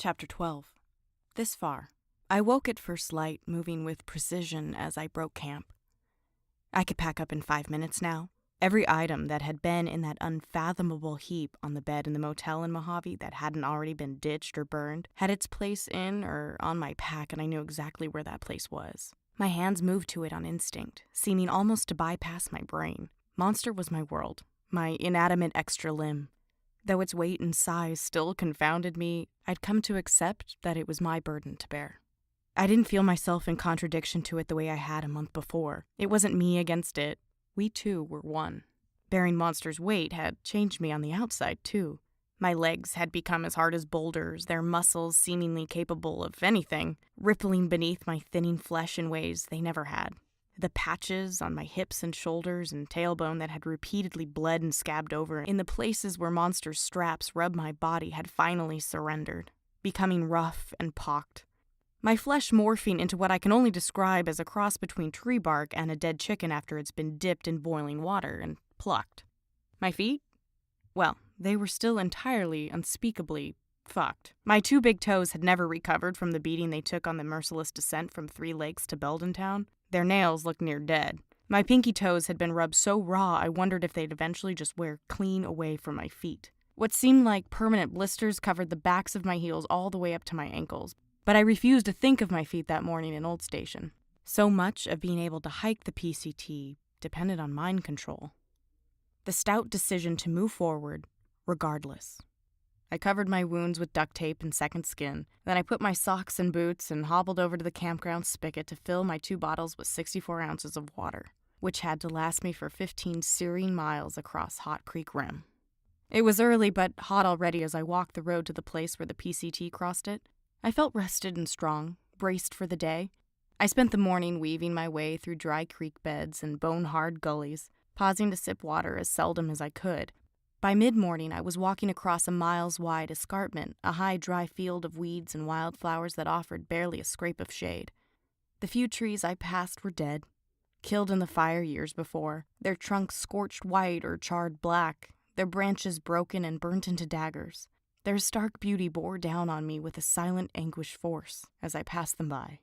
Chapter 12. This far. I woke at first light, moving with precision as I broke camp. I could pack up in 5 minutes now. Every item that had been in that unfathomable heap on the bed in the motel in Mojave that hadn't already been ditched or burned had its place in or on my pack, and I knew exactly where that place was. My hands moved to it on instinct, seeming almost to bypass my brain. Monster was my world, my inanimate extra limb. Though its weight and size still confounded me, I'd come to accept that it was my burden to bear. I didn't feel myself in contradiction to it the way I had a month before. It wasn't me against it. We two were one. Bearing Monster's weight had changed me on the outside, too. My legs had become as hard as boulders, their muscles seemingly capable of anything, rippling beneath my thinning flesh in ways they never had. The patches on my hips and shoulders and tailbone that had repeatedly bled and scabbed over in the places where Monster's straps rubbed my body had finally surrendered, becoming rough and pocked. My flesh morphing into what I can only describe as a cross between tree bark and a dead chicken after it's been dipped in boiling water and plucked. My feet? Well, they were still entirely, unspeakably fucked. My 2 big toes had never recovered from the beating they took on the merciless descent from 3 Lakes to Beldentown. Their nails looked near dead. My pinky toes had been rubbed so raw I wondered if they'd eventually just wear clean away from my feet. What seemed like permanent blisters covered the backs of my heels all the way up to my ankles. But I refused to think of my feet that morning in Old Station. So much of being able to hike the PCT depended on mind control. The stout decision to move forward, regardless. I covered my wounds with duct tape and second skin. Then I put my socks and boots and hobbled over to the campground spigot to fill my 2 bottles with 64 ounces of water, which had to last me for 15 searing miles across Hot Creek Rim. It was early but hot already as I walked the road to the place where the PCT crossed it. I felt rested and strong, braced for the day. I spent the morning weaving my way through dry creek beds and bone-hard gullies, pausing to sip water as seldom as I could. By mid-morning, I was walking across a miles-wide escarpment, a high, dry field of weeds and wildflowers that offered barely a scrape of shade. The few trees I passed were dead, killed in the fire years before, their trunks scorched white or charred black, their branches broken and burnt into daggers. Their stark beauty bore down on me with a silent anguish force as I passed them by.